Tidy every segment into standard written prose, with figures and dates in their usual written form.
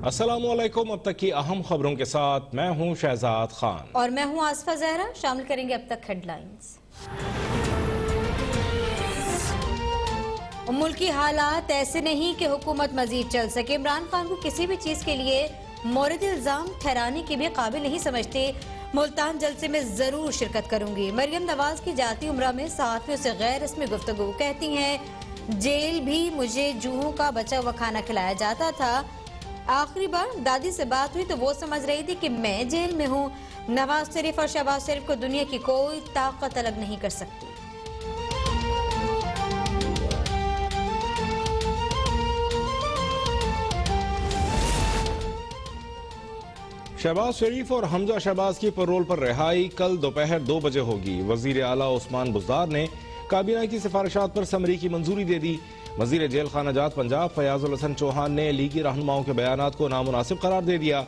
अस्सलामुअलैकुम। अब तक की अहम खबरों के साथ मैं हूं शहजाद खान और मैं हूं आसफा जहरा। शामिल करेंगे अब तक हेडलाइंस। मुल्की हालात ऐसे नहीं कि हुकूमत मजीद चल सके। इमरान खान को किसी भी चीज के लिए मोरद इल्जाम ठहराने के भी काबिल नहीं समझते। मुल्तान जलसे में जरूर शिरकत करूंगी। मरियम नवाज की जाती उम्रा में सहाफियों से गैर रस्मी गुफ्तगू। कहती हैं जेल भी मुझे जूहों का बचा हुआ खाना खिलाया जाता था। आखिरी बार दादी से बात हुई तो वो समझ रही थी कि मैं जेल में हूँ। नवाज शरीफ और शहबाज शरीफ को दुनिया की कोई ताकत अलग नहीं कर सकती। शहबाज शरीफ और हमजा शहबाज की पैरोल पर रिहाई कल दोपहर 2 बजे होगी। वजीर आला उस्मान बुज़दार ने काबीना की सिफारिशात पर समरी की मंजूरी दे दी। वजीर जेल खानाजात पंजाब फयाजुल हसन चौहान ने लीगी रहनुमाओं के बयानात को नामुनासिब करार दे दिया।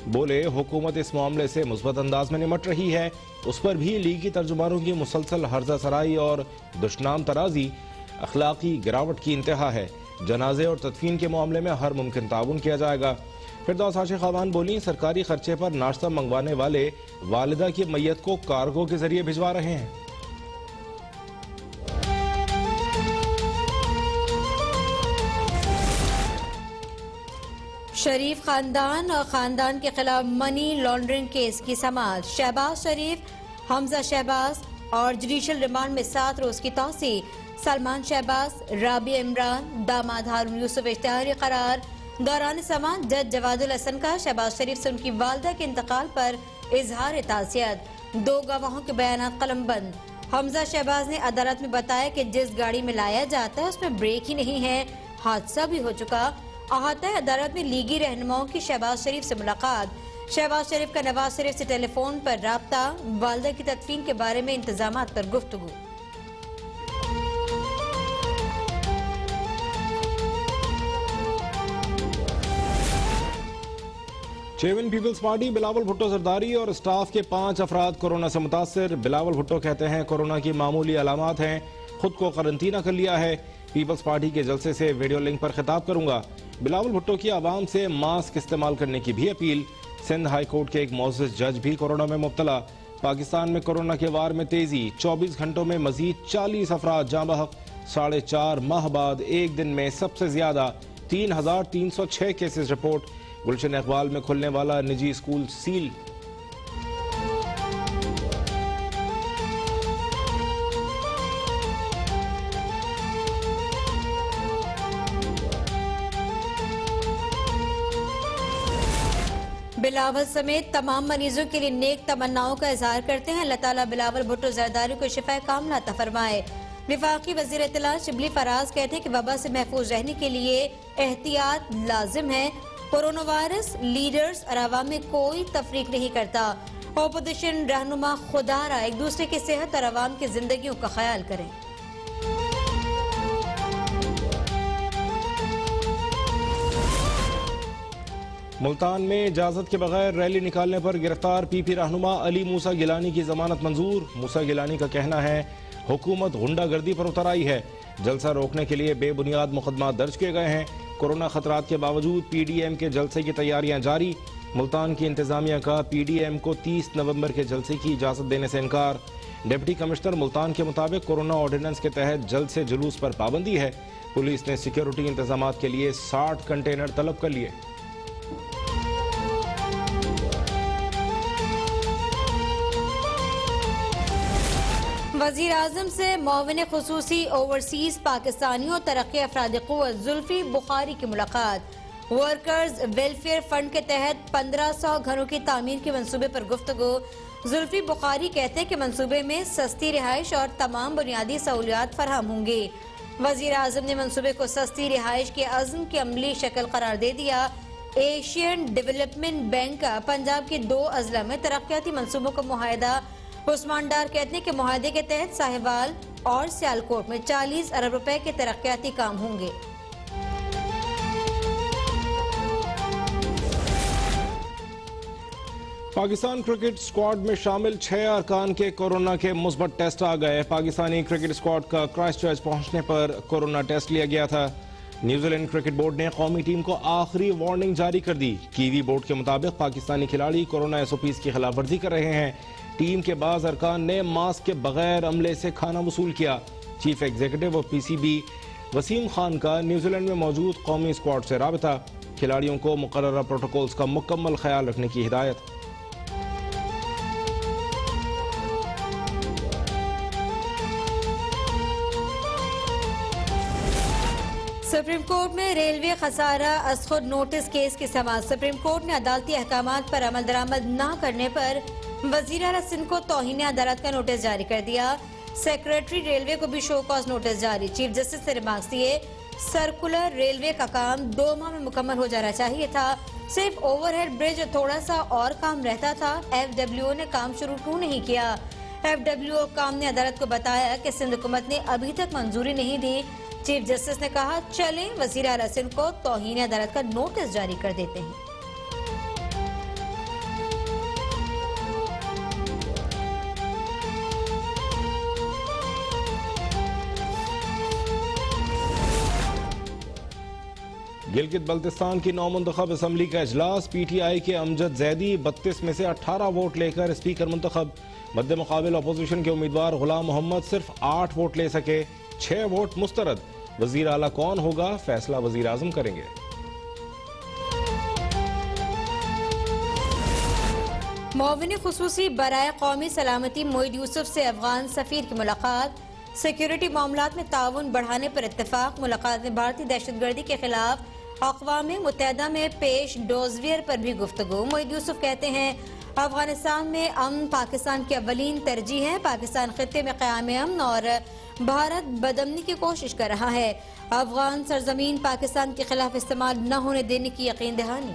बोले हुकूमत इस मामले से मुस्बत अंदाज में निमट रही है। उस पर भी लीगी तर्जुमानों की मुसलसल हर्जा सराई और दुश्मनाम तराजी अखलाकी गिरावट की इंतहा है। जनाजे और तदफीन के मामले में हर मुमकिन ताउन किया जाएगा। फिरदौस आशिक खान बोली सरकारी खर्चे पर नाश्ता मंगवाने वाले वालिदा की मैयत को कार्गो के जरिए भिजवा रहे हैं। शरीफ खानदान और खानदान के खिलाफ मनी लॉन्ड्रिंग केस की समाअत। शहबाज शरीफ, हमजा शहबाज और जुडिशल रिमांड में 7 रोज की तौसी। सलमान शहबाज, राबिया इमरान, दामाद हारून यूसुफ इश्तिहारी करार। दौरान समाअत जज जवादुल हसन का शहबाज शरीफ से उनकी वालदा के इंतकाल पर इजहार ताज़ियत। 2 गवाहों के बयान कलमबंद। हमजा शहबाज ने अदालत में बताया कि जिस गाड़ी में लाया जाता है उसमें ब्रेक ही नहीं है, हादसा भी हो चुका। अहाता अदालत में लीगी रहनुमाओं की शहबाज शरीफ से मुलाकात। शहबाज शरीफ का नवाज शरीफ से टेलीफोन पर राब्ता। वालदा की तदफीन के बारे में इंतजामात पर गुफ्तगू। चेयरमैन पीपल्स पार्टी बिलावल भुट्टो जरदारी और स्टाफ के 5 अफराद कोरोना से मुतासर। बिलावल भुट्टो कहते हैं कोरोना की मामूली अलामात हैं, खुद को क्वारंटीना कर लिया है। पीपल्स पार्टी के जलसे से वीडियो लिंक पर खिताब करूंगा। बिलावल भुट्टो की आवाम से मास्क इस्तेमाल करने की भी अपील। सिंध हाई कोर्ट के एक मोअज़्ज़िज़ जज भी कोरोना में मुब्तला। पाकिस्तान में कोरोना के वार में तेजी। 24 घंटों में मजीद 40 अफराद जाँ बहक। 4.5 माह बाद एक दिन में सबसे ज्यादा 3,306 केसेस रिपोर्ट। गुलशन इकबाल में खुलने वाला निजी स्कूल सील। बिलावल समेत तमाम मरीजों के लिए नेक तमन्नाओं का इजहार करते हैं। अल्लाह ताला बिलावल भुट्टो जरदारी को शिफा कामला अता फरमाए। विफाकी वजीर इत्तला शिबली फराज कहते हैं कि वबा से महफूज रहने के लिए एहतियात लाजिम है। कोरोना वायरस लीडर्स और अवाम में कोई तफरीक नहीं करता। ऑपोजिशन रहनुमा खुदारा एक दूसरे की सेहत और अवाम की जिंदगियों का ख्याल करें। मुल्तान में इजाजत के बगैर रैली निकालने पर गिरफ्तार पीपी रहनुमा अली मूसा गिलानी की जमानत मंजूर। मूसा गिलानी का कहना है हुकूमत गुंडागर्दी पर उतर आई है। जलसा रोकने के लिए बेबुनियाद मुकदमा दर्ज किए गए हैं। कोरोना खतरात के बावजूद पीडीएम के जलसे की तैयारियां जारी। मुल्तान की इंतजामिया का पीडीएम को 30 नवंबर के जलसे की इजाजत देने से इनकार। डिप्टी कमिश्नर मुल्तान के मुताबिक कोरोना ऑर्डिनेंस के तहत जल्द से जुलूस पर पाबंदी है। पुलिस ने सिक्योरिटी इंतजाम के लिए 60 कंटेनर तलब कर लिए। वजीर आजम से मुआविन खुसूसी ओवरसीज पाकिस्तानियों तरक्की अफराद क़ुव्वत जुल्फी बुखारी की मुलाकात। वर्कर्स वेलफेयर फंड के तहत 1500 घरों की तामीर के मंसूबे पर गुफ्तगू। जुल्फी बुखारी कहते हैं कि मंसूबे में सस्ती रिहाइश और तमाम बुनियादी सहूलियात फराहम होंगी। वजीर आजम ने मंसूबे को सस्ती रिहाइश के अज़्म की अमली शक्ल करार दे दिया। एशियन डेवलपमेंट बैंक का पंजाब के 2 अजला में तरक्याती मंसूबों का मुआहिदा। उस्मान डार कहते हैं कि मुआहिदे के तहत साहिवाल और सियालकोट में 40 अरब रुपए के तरक्याती काम होंगे। पाकिस्तान क्रिकेट स्क्वाड में शामिल 6 अरकान के कोरोना के मुस्बत टेस्ट आ गए। पाकिस्तानी क्रिकेट स्क्वाड का क्राइस्टचर्च पहुंचने पर कोरोना टेस्ट लिया गया था। न्यूजीलैंड क्रिकेट बोर्ड ने कौमी टीम को आखिरी वार्निंग जारी कर दी। कीवी बोर्ड के मुताबिक पाकिस्तानी खिलाड़ी कोरोना SOPs की खिलाफ वर्जी कर रहे हैं। टीम के बाज अरकान ने मास्क के बगैर अमले से खाना वसूल किया। Chief executive of PCB Wasim Khan का न्यूजीलैंड में मौजूद कौमी स्क्वाड से राबता। खिलाड़ियों को मुकर्ररा प्रोटोकॉल्स का मुकम्मल ख्याल रखने की हिदायत। सुप्रीम कोर्ट में रेलवे खसारा असखुद नोटिस केस की समाअत। सुप्रीम कोर्ट ने अदालती अहकामात पर अमल दरामद न करने पर वजीर आला सिंध को तौहीन अदालत का नोटिस जारी कर दिया। सेक्रेटरी रेलवे को भी शो कॉज नोटिस जारी। चीफ जस्टिस ने रिमार्क्स दिए, सर्कुलर रेलवे का काम 2 माह में मुकम्मल हो जाना चाहिए था। सिर्फ ओवरहेड ब्रिज थोड़ा सा और काम रहता था। FWO ने काम शुरू क्यों नहीं किया? FWO काम ने अदालत को बताया कि सिंध हुकूमत ने अभी तक मंजूरी नहीं दी। चीफ जस्टिस ने कहा, चलें वजीर आला सिंध को तौहीन अदालत का नोटिस जारी कर देते हैं। गिलगित बल्तिस्तान की नौमुंतखब असम्बली का इजलास। PTI के अमजद जैदी 32 में से 18 वोट लेकर स्पीकर मुंतखब। मद्दे मुकाबिल अपोजिशन के उम्मीदवार गुलाम मोहम्मद सिर्फ 8 वोट ले सके। 6 वोट मुस्तरद। वजीर आला कौन होगा, फैसला वजीर आजम करेंगे। मुआविन खुसूसी बराए कौमी सलामती मोईद यूसुफ से अफगान सफीर की मुलाकात। सिक्योरिटी मामलात में ताउन बढ़ाने पर इत्तेफाक। मुलाकात में भारतीय दहशतगर्दी के खिलाफ अक़वाम मुत्तहिदा में पेश डोजवियर पर भी गुफ्तगू। मोईद यूसुफ कहते हैं, अफगानिस्तान में अमन पाकिस्तान की अव्वलीन तरजीह है। पाकिस्तान खित्ते में क़याम अमन और भारत बदमनी की कोशिश कर रहा है। अफगान सरजमीन पाकिस्तान के खिलाफ इस्तेमाल न होने देने की यकीन दहानी।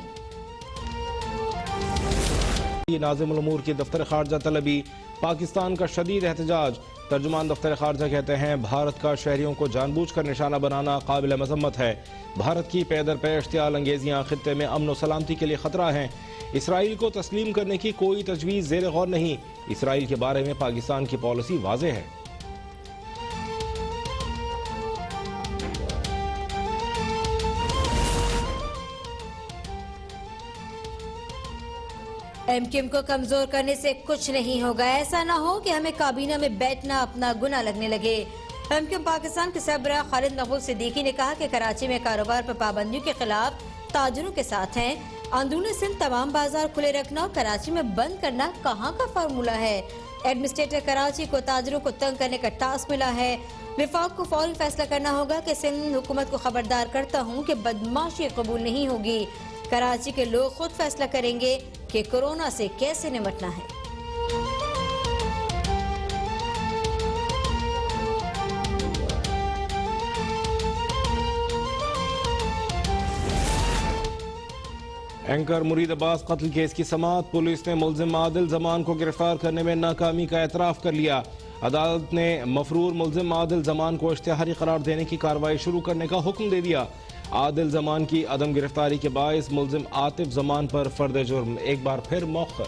नाज़िमुल उमूर की दफ्तर खारजा तलबी। पाकिस्तान का शदीद एहतजाज। तर्जुमान दफ्तर खारजा कहते हैं, भारत का शहरियों को जानबूझकर निशाना बनाना काबिल मजम्मत है। भारत की पैदर पे इश्तियाल अंगेजियाँ खित्ते में अमन व सलामती के लिए खतरा हैं। इसराइल को तस्लीम करने की कोई तजवीज़ ज़ेर गौर नहीं। इसराइल के बारे में पाकिस्तान की पॉलिसी वाज़ेह है। MQM को कमजोर करने से कुछ नहीं होगा। ऐसा ना हो कि हमें काबीना में बैठना अपना गुनाह लगने लगे। MQM पाकिस्तान के सरबराह खालिद महबूब सिद्दीकी ने कहा कि कराची में कारोबार पर पाबंदियों के खिलाफ ताजरों के साथ हैं। अंदरूनी सिंध तमाम बाजार खुले रखना और कराची में बंद करना कहाँ का फार्मूला है? एडमिनिस्ट्रेटर कराची को ताजरों को तंग करने का टास्क मिला है। विफाक को फौरी फैसला करना होगा कि सिंध हुकूमत को खबरदार करता हूँ कि बदमाशी कबूल नहीं होगी। कराची के लोग खुद फैसला करेंगे कि कोरोना से कैसे निपटना है। एंकर मुरीद अब्बास कत्ल केस की समाअत। पुलिस ने मुल्जिम आदिल जमान को गिरफ्तार करने में नाकामी का एतराफ कर लिया। अदालत ने मफरूर मुल्जिम आदिल जमान को इश्तिहारी करार देने की कार्रवाई शुरू करने का हुक्म दे दिया। आदिल जमान की अदम गिरफ्तारी के बायस मुल्जिम आतिफ जमान पर फर्द जुर्म एक बार फिर मौखर।